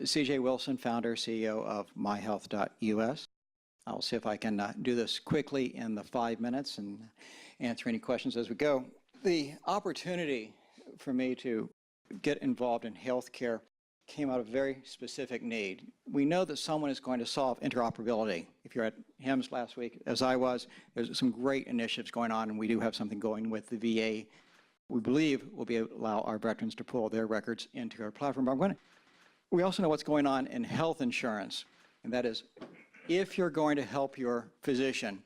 CJ Wilson, founder, CEO of myhealth.us. I'll see if I can do this quickly in the 5 minutes and answer any questions as we go. The opportunity for me to get involved in healthcare came out of a very specific need. We know that someone is going to solve interoperability. If you're at HIMSS last week, as I was, there's some great initiatives going on, and we do have something going with the VA. We believe we'll be able to allow our veterans to pull their records into our platform. But we also know what's going on in health insurance, and that is, if you're going to help your physician,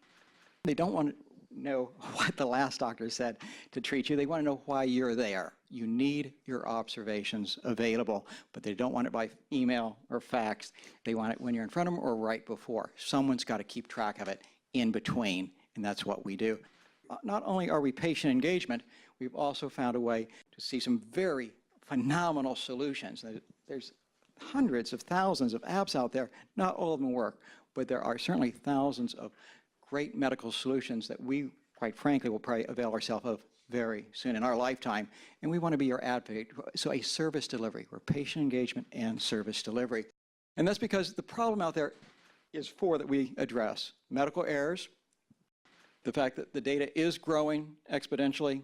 they don't want to know what the last doctor said to treat you. They want to know why you're there. You need your observations available, but they don't want it by email or fax. They want it when you're in front of them or right before. Someone's got to keep track of it in between, and that's what we do. Not only are we patient engagement, we've also found a way to see some very phenomenal solutions. There's hundreds of thousands of apps out there. Not all of them work, but there are certainly thousands of great medical solutions that we, quite frankly, will probably avail ourselves of very soon in our lifetime. And we want to be your advocate. So a service delivery. We're patient engagement and service delivery. And that's because the problem out there is four that we address. Medical errors, the fact that the data is growing exponentially,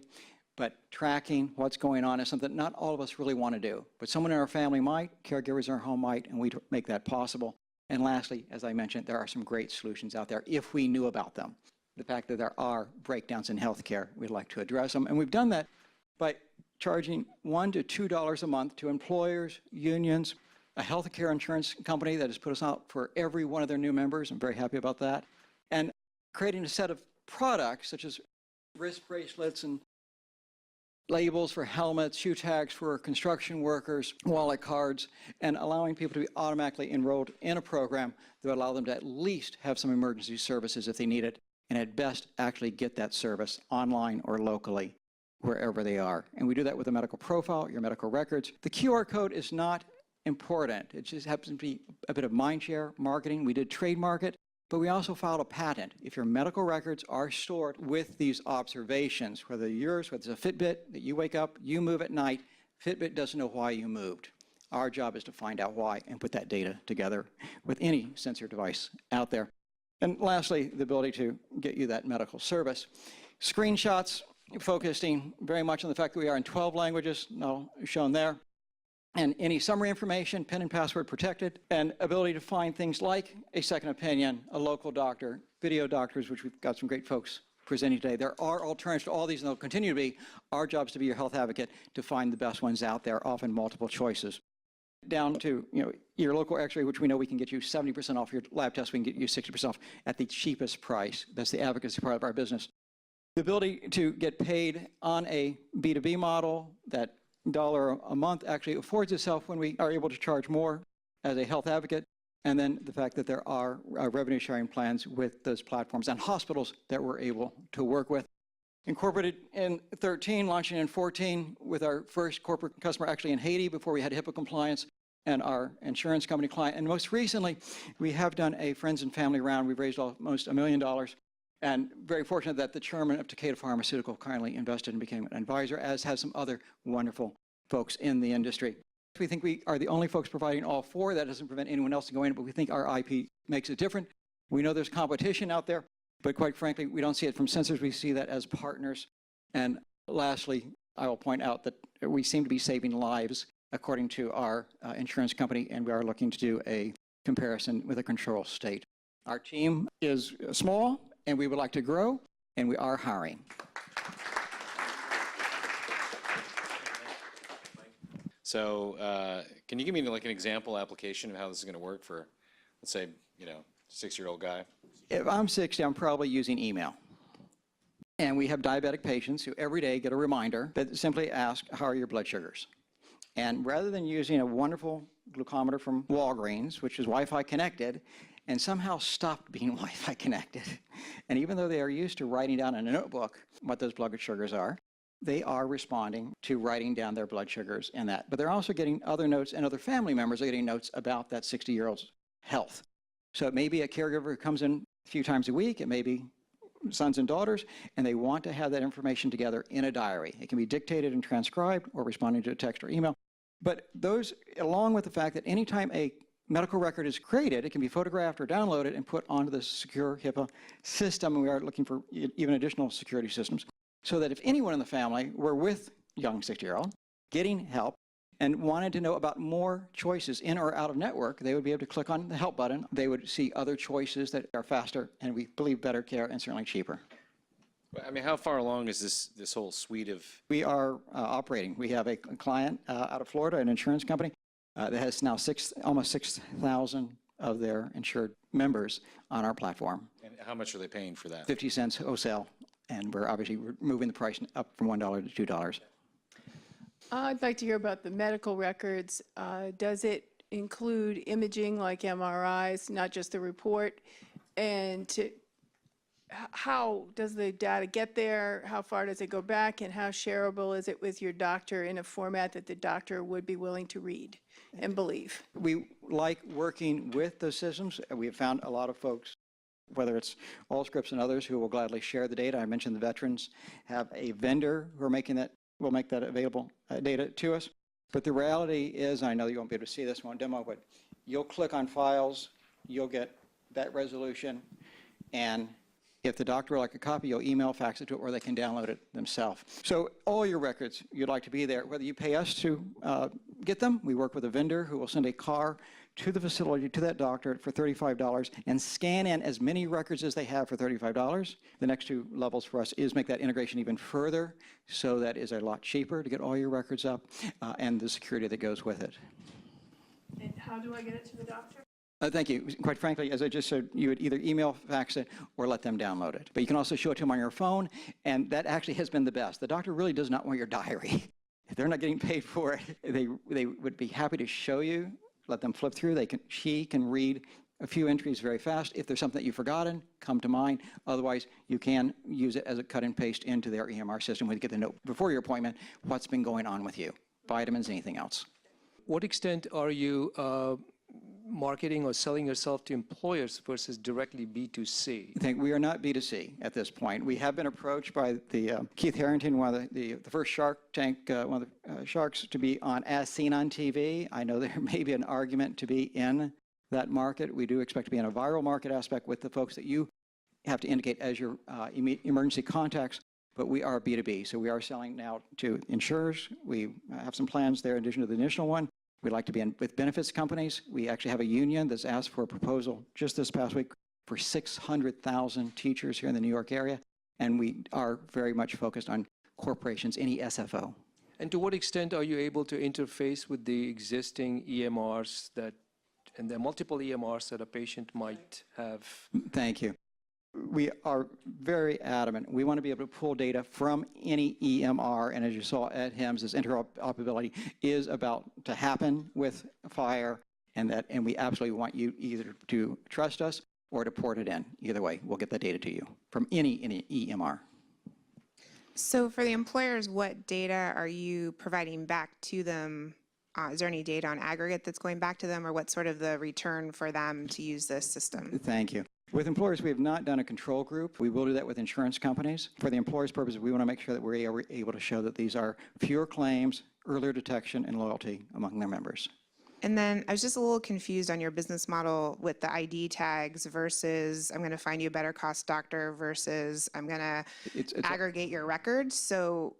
but tracking what's going on is something that not all of us really want to do. But someone in our family might, caregivers in our home might, and we make that possible. And lastly, as I mentioned, there are some great solutions out there if we knew about them. The fact that there are breakdowns in healthcare, we'd like to address them. And we've done that by charging $1 to $2 a month to employers, unions, a healthcare insurance company that has put us out for every one of their new members. I'm very happy about that. And creating a set of products such as wrist bracelets and labels for helmets, shoe tags for construction workers, wallet cards, and allowing people to be automatically enrolled in a program that would allow them to at least have some emergency services if they need it, and at best actually get that service online or locally, wherever they are. And we do that with a medical profile, your medical records. The QR code is not important. It just happens to be a bit of mindshare marketing. We did trademark it, but we also filed a patent. If your medical records are stored with these observations, whether yours, whether it's a Fitbit that you wake up, you move at night, Fitbit doesn't know why you moved. Our job is to find out why and put that data together with any sensor device out there. And lastly, the ability to get you that medical service. Screenshots, focusing very much on the fact that we are in 12 languages, shown there. And any summary information, PIN and password protected, and ability to find things like a second opinion, a local doctor, video doctors, which we've got some great folks presenting today. There are alternatives to all these, and they'll continue to be. Our job is to be your health advocate, to find the best ones out there, often multiple choices. Down to your local x-ray, which we know we can get you 70% off your lab test, we can get you 60% off at the cheapest price. That's the advocacy part of our business. The ability to get paid on a B2B model, that $1 a month actually affords itself when we are able to charge more as a health advocate, and then the fact that there are revenue sharing plans with those platforms and hospitals that we're able to work with. Incorporated in 13, launching in 14 with our first corporate customer actually in Haiti before we had HIPAA compliance and our insurance company client. And most recently, we have done a friends and family round. We've raised almost $1 million. And very fortunate that the chairman of Takeda Pharmaceutical kindly invested and became an advisor, as has some other wonderful folks in the industry. We think we are the only folks providing all four. That doesn't prevent anyone else from going in, but we think our IP makes it different. We know there's competition out there, but quite frankly, we don't see it from sensors. We see that as partners. And lastly, I will point out that we seem to be saving lives according to our insurance company, and we are looking to do a comparison with a control state. Our team is small, and we would like to grow, and we are hiring. So can you give me like an example application of how this is going to work for, let's say, 6-year-old guy? If I'm 60, I'm probably using email. And we have diabetic patients who every day get a reminder that simply ask, how are your blood sugars? And rather than using a wonderful glucometer from Walgreens, which is Wi-Fi connected, and somehow stopped being Wi-Fi connected, and even though they are used to writing down in a notebook what those blood sugars are, they are responding to writing down their blood sugars and that. But they're also getting other notes, and other family members are getting notes about that 60-year-old's health. So it may be a caregiver who comes in a few times a week. It may be sons and daughters, and they want to have that information together in a diary. It can be dictated and transcribed or responding to a text or email. But those, along with the fact that anytime a medical record is created, it can be photographed or downloaded and put onto the secure HIPAA system, and we are looking for even additional security systems, so that if anyone in the family were with young 60-year-old, getting help, and wanted to know about more choices in or out of network, they would be able to click on the help button. They would see other choices that are faster and we believe better care and certainly cheaper. I mean, how far along is this whole suite of? We are operating. We have a client out of Florida, an insurance company, that has now almost 6,000 of their insured members on our platform. And how much are they paying for that? 50 cents wholesale, and we're obviously moving the price up from $1 to $2. I'd like to hear about the medical records. Does it include imaging like MRIs, not just the report? And how does the data get there? How far does it go back? And how shareable is it with your doctor in a format that the doctor would be willing to read and believe? We like working with those systems. We have found a lot of folks, whether it's Allscripts and others, who will gladly share the data. I mentioned the veterans have a vendor who are making that, will make that available data to us. But the reality is, I know you won't be able to see this one demo, but you'll click on files, you'll get that resolution, and if the doctor would like a copy, you'll email, fax it to it, or they can download it themselves. So all your records, you'd like to be there. Whether you pay us to get them, we work with a vendor who will send a car to the facility, to that doctor for $35 and scan in as many records as they have for $35. The next two levels for us is make that integration even further, so that is a lot cheaper to get all your records up and the security that goes with it. And how do I get it to the doctor? Thank you. Quite frankly, as I just said, you would either email, fax it, or let them download it. But you can also show it to them on your phone, and that actually has been the best. The doctor really does not want your diary. If they're not getting paid for it, they would be happy to show you, let them flip through. She can read a few entries very fast. If there's something that you've forgotten, come to mind. Otherwise, you can use it as a cut and paste into their EMR system when you get the note before your appointment, what's been going on with you, vitamins, anything else. What extent are you marketing or selling yourself to employers versus directly B2C? I think we are not B2C at this point. We have been approached by the Keith Harrington, one of the first Shark Tank, one of the sharks to be on As Seen on TV. I know there may be an argument to be in that market. We do expect to be in a viral market aspect with the folks that you have to indicate as your emergency contacts, but we are B2B. So we are selling now to insurers. We have some plans there in addition to the initial one. We'd like to be in with benefits companies. We actually have a union that's asked for a proposal just this past week for 600,000 teachers here in the New York area, and we are very much focused on corporations, any SFO. And to what extent are you able to interface with the existing EMRs and the multiple EMRs that a patient might have? Thank you. We are very adamant. We want to be able to pull data from any EMR, and as you saw at HIMSS, this interoperability is about to happen with FHIR, and we absolutely want you either to trust us or to port it in. Either way, we'll get the data to you from any EMR. So for the employers, what data are you providing back to them? Is there any data on aggregate that's going back to them, or what's sort of the return for them to use this system? Thank you. With employers, we have not done a control group. We will do that with insurance companies. For the employer's purposes, we want to make sure that we're able to show that these are fewer claims, earlier detection, and loyalty among their members. And then I was just a little confused on your business model with the ID tags versus I'm going to find you a better cost doctor versus I'm going to aggregate your records. So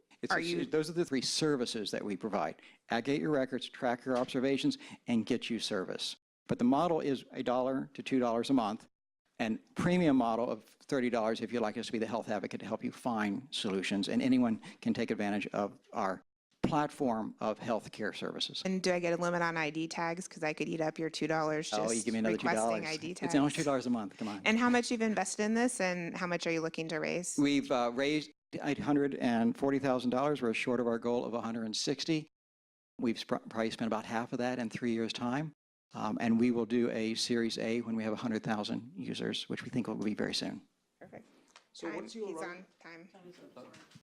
those are the three services that we provide. Aggregate your records, track your observations, and get you service. But the model is $1 to $2 a month, and premium model of $30 if you'd like us to be the health advocate to help you find solutions, and anyone can take advantage of our platform of healthcare services. And do I get a limit on ID tags? Because I could eat up your $2 just you give me another requesting $2. ID tags. It's only $2 a month, come on. And how much you've invested in this, and how much are you looking to raise? We've raised $840,000. We're short of our goal of $160,000. We've probably spent about half of that in 3 years' time. And we will do a Series A when we have 100,000 users, which we think will be very soon. Perfect. So what's your He's on time.